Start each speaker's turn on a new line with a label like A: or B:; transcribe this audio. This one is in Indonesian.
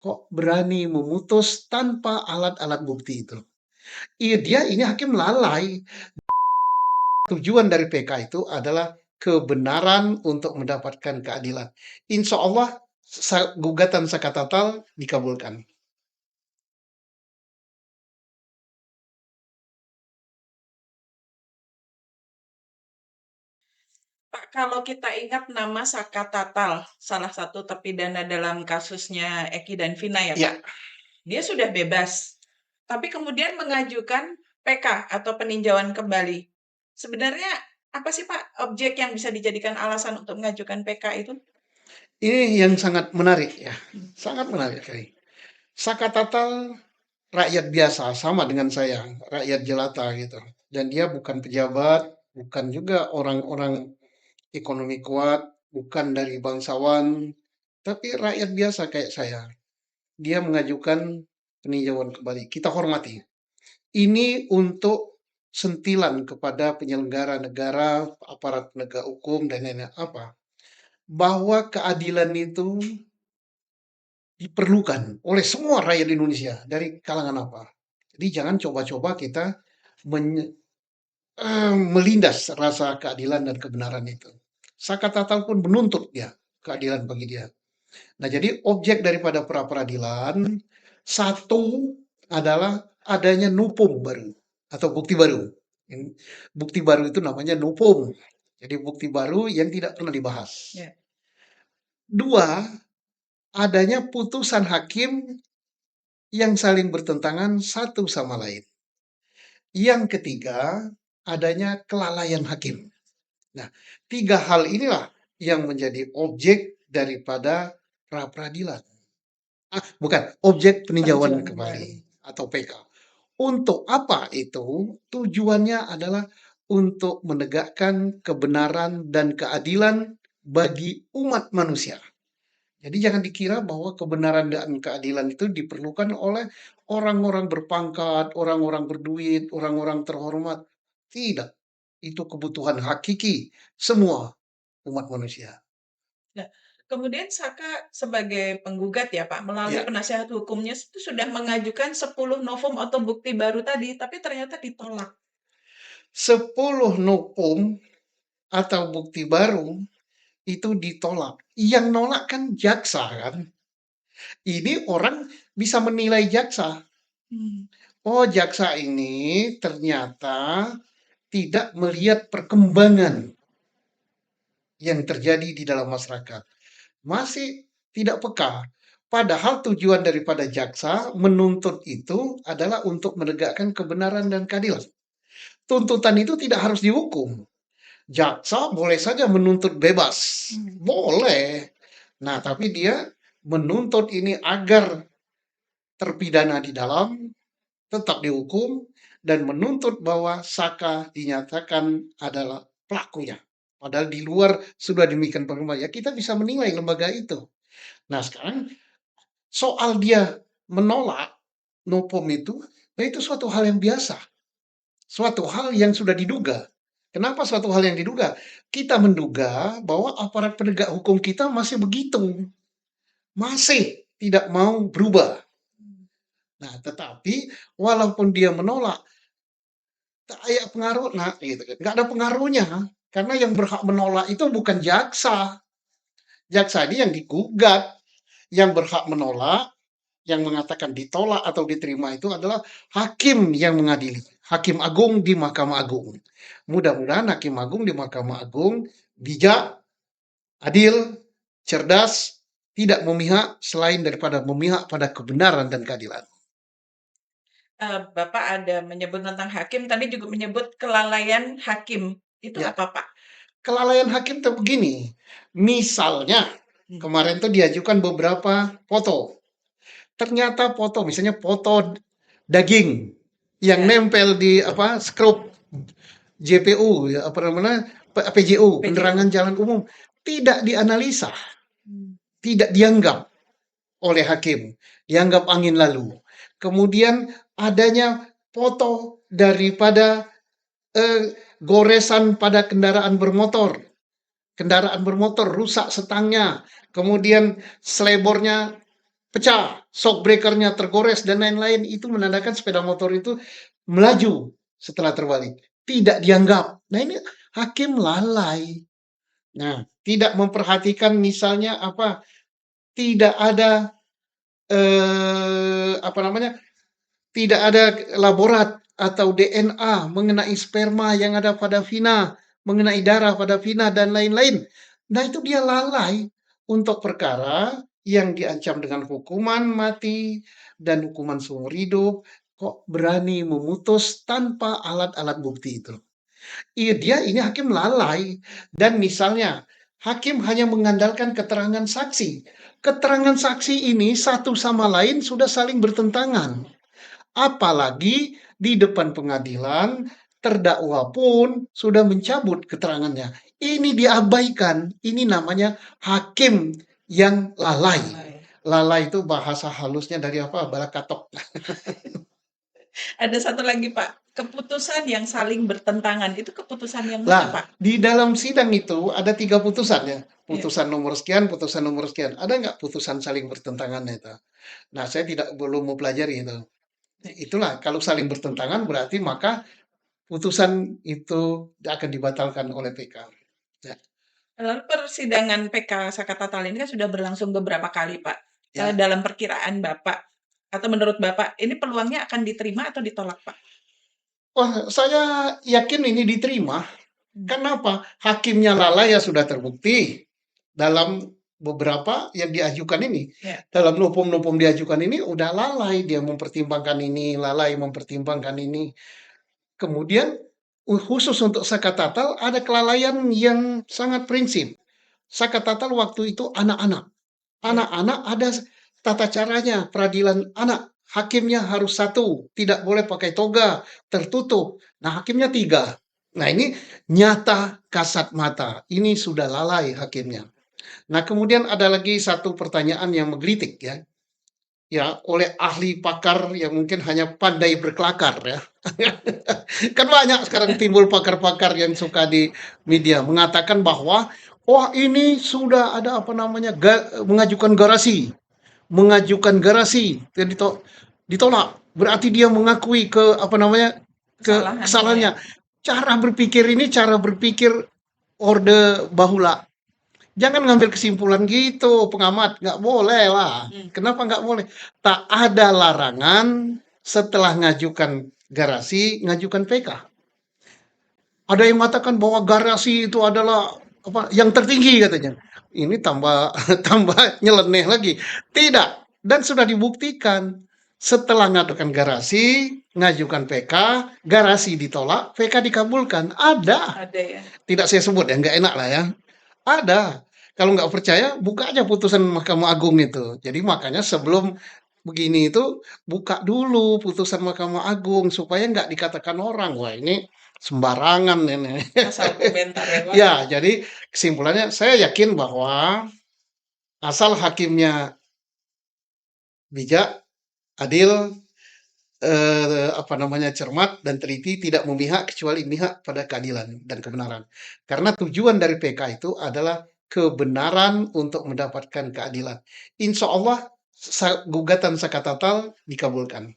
A: kok berani memutus tanpa alat-alat bukti itu. Iya, dia ini hakim lalai. Tujuan dari PK itu adalah kebenaran untuk mendapatkan keadilan. Insya Allah gugatan Sakatatal dikabulkan.
B: Pak, kalau kita ingat nama Saka Tatal, salah satu terpidana dalam kasusnya Eki dan Vina ya Pak,
A: Ya,
B: dia sudah bebas, tapi kemudian mengajukan PK atau peninjauan kembali. Sebenarnya apa sih Pak objek yang bisa dijadikan alasan untuk mengajukan PK itu?
A: ini yang sangat menarik ya. Sangat menarik sekali. Sakatatal rakyat biasa, sama dengan saya, rakyat jelata gitu. Dan dia bukan pejabat, bukan juga orang-orang ekonomi kuat, bukan dari bangsawan, tapi rakyat biasa kayak saya. Dia mengajukan peninjauan kembali. Kita hormati. Ini untuk sentilan kepada penyelenggara negara, aparat penegak hukum, dan lain-lain apa. Bahwa keadilan itu diperlukan oleh semua rakyat Indonesia dari kalangan apa. Jadi jangan coba-coba kita melindas rasa keadilan dan kebenaran itu. Sakatatal pun menuntut dia keadilan bagi dia. Nah, jadi objek daripada pra peradilan satu adalah adanya nupung baru atau bukti baru. Bukti baru itu namanya nupung. Jadi bukti baru yang tidak pernah dibahas.
B: Ya.
A: Dua, adanya putusan hakim yang saling bertentangan satu sama lain. Yang ketiga, adanya kelalaian hakim. Nah, tiga hal inilah yang menjadi objek daripada pra peradilan. Bukan, objek peninjauan kembali atau PK. Untuk apa itu? Tujuannya adalah untuk menegakkan kebenaran dan keadilan bagi umat manusia. Jadi jangan dikira bahwa kebenaran dan keadilan itu diperlukan oleh orang-orang berpangkat, orang-orang berduit, orang-orang terhormat. Tidak. Itu kebutuhan hakiki semua umat manusia.
B: Nah, kemudian Saka sebagai penggugat ya Pak, melalui
A: Ya,
B: penasihat hukumnya itu sudah mengajukan 10 novum atau bukti baru tadi, tapi ternyata ditolak.
A: 10 novum atau bukti baru itu ditolak. Yang nolak kan jaksa kan. Ini orang bisa menilai jaksa. Oh, jaksa ini ternyata tidak melihat perkembangan yang terjadi di dalam masyarakat. Masih tidak peka. Padahal tujuan daripada jaksa menuntut itu adalah untuk menegakkan kebenaran dan keadilan. Tuntutan itu tidak harus dihukum. Jaksa boleh saja menuntut bebas. Boleh. Nah, tapi dia menuntut ini agar terpidana di dalam tetap dihukum dan menuntut bahwa Saka dinyatakan adalah pelakunya. Padahal di luar sudah demikian perkembangan. Ya kita bisa menilai lembaga itu. Nah sekarang soal dia menolak nopom itu, nah itu suatu hal yang biasa. Suatu hal yang sudah diduga. Kenapa suatu hal yang diduga? Kita menduga bahwa aparat penegak hukum kita masih begitu. Masih tidak mau berubah. Nah, tetapi walaupun dia menolak, kayak pengaruh, nah gitu kan. Nggak ada pengaruhnya. Karena yang berhak menolak itu bukan jaksa. Jaksa ini yang digugat. Yang berhak menolak, yang mengatakan ditolak atau diterima itu adalah hakim yang mengadili. Hakim Agung di Mahkamah Agung. Mudah-mudahan Hakim Agung di Mahkamah Agung bijak, adil, cerdas, tidak memihak selain daripada memihak pada kebenaran dan keadilan.
B: Bapak ada menyebut tentang hakim, tadi juga menyebut kelalaian hakim. Itu
A: Ya,
B: apa Pak?
A: kelalaian hakim tuh begini. Misalnya kemarin tuh diajukan beberapa foto. Ternyata foto, misalnya foto daging yang
B: Ya,
A: nempel di apa skrup JPU, ya, apa namanya PJU,
B: PJU.
A: penerangan jalan umum, tidak dianalisa,
B: Hmm.
A: tidak dianggap oleh hakim, dianggap angin lalu. Kemudian adanya foto daripada goresan pada kendaraan bermotor rusak setangnya, kemudian selebornya pecah, shock breaker-nya tergores dan lain-lain, itu menandakan sepeda motor itu melaju setelah terbalik. Tidak dianggap. Nah, ini hakim lalai. Nah, tidak memperhatikan misalnya apa, tidak ada, apa namanya, tidak ada laborat atau DNA mengenai sperma yang ada pada Vina, mengenai darah pada Vina dan lain-lain. Nah, itu dia lalai untuk perkara yang diancam dengan hukuman mati dan hukuman seumur hidup, kok berani memutus tanpa alat-alat bukti itu. Iya, dia ini hakim lalai dan misalnya hakim hanya mengandalkan keterangan saksi. Keterangan saksi ini satu sama lain sudah saling bertentangan. Apalagi di depan pengadilan, terdakwa pun sudah mencabut keterangannya. Ini diabaikan. Ini namanya hakim yang lalai.
B: Lalai.
A: Lalai itu bahasa halusnya dari apa? Balakatok.
B: Ada satu lagi Pak, keputusan yang saling bertentangan, itu keputusan yang mana
A: Lah,
B: Pak?
A: di dalam sidang itu ada 3 putusan ya.
B: Iya.
A: Putusan nomor sekian, putusan nomor sekian. Ada nggak putusan saling bertentangan itu? Nah, saya belum mempelajari itu. Itulah kalau saling bertentangan berarti maka putusan itu akan dibatalkan oleh PK. Ya,
B: Lalu persidangan PK Sakatatal ini kan sudah berlangsung beberapa kali Pak.
A: ya.
B: Dalam perkiraan Bapak atau menurut Bapak, ini peluangnya akan diterima atau ditolak Pak?
A: Wah, saya yakin ini diterima.
B: Hmm.
A: Kenapa? Hakimnya lalai ya sudah terbukti dalam beberapa yang diajukan ini.
B: Ya.
A: Dalam nopum-nopum diajukan ini udah lalai dia mempertimbangkan ini, lalai mempertimbangkan ini. Kemudian khusus untuk Sakatatal ada kelalaian yang sangat prinsip. Sakatatal waktu itu anak-anak.
B: Ya.
A: Anak-anak ada tata caranya, peradilan anak. Hakimnya harus satu, tidak boleh pakai toga, tertutup. Nah, hakimnya tiga. Nah, ini nyata kasat mata. Ini sudah lalai hakimnya. Nah, kemudian ada lagi satu pertanyaan yang menggelitik ya. Ya, oleh ahli pakar yang mungkin hanya pandai berkelakar ya. Kan banyak sekarang timbul pakar-pakar yang suka di media mengatakan bahwa wah ini sudah ada apa namanya mengajukan garasi, jadi ditolak. Berarti dia mengakui ke apa namanya
B: Kesalahannya ya.
A: kesalahannya. Cara berpikir ini cara berpikir orde bahula. Jangan ngambil kesimpulan gitu, pengamat. Nggak boleh lah. Kenapa nggak boleh? Tak ada larangan setelah ngajukan garasi, ngajukan PK. Ada yang mengatakan bahwa garasi itu adalah apa yang tertinggi katanya. Ini tambah tambah nyeleneh lagi. Tidak. Dan sudah dibuktikan setelah ngajukan garasi, ngajukan PK, garasi ditolak, PK dikabulkan. Ada.
B: Ada ya.
A: Tidak saya sebut ya, nggak enak lah ya. Ada. Kalau nggak percaya, buka aja putusan Mahkamah Agung itu. Jadi makanya sebelum begini itu, buka dulu putusan Mahkamah Agung supaya nggak dikatakan orang, wah ini sembarangan ini.
B: Asal komentar ya Pak.
A: Ya, jadi kesimpulannya saya yakin bahwa asal hakimnya bijak, adil, apa namanya cermat dan teliti, tidak memihak kecuali memihak pada keadilan dan kebenaran. Karena tujuan dari PK itu adalah kebenaran untuk mendapatkan keadilan. Insya Allah gugatan Sakatatal dikabulkan.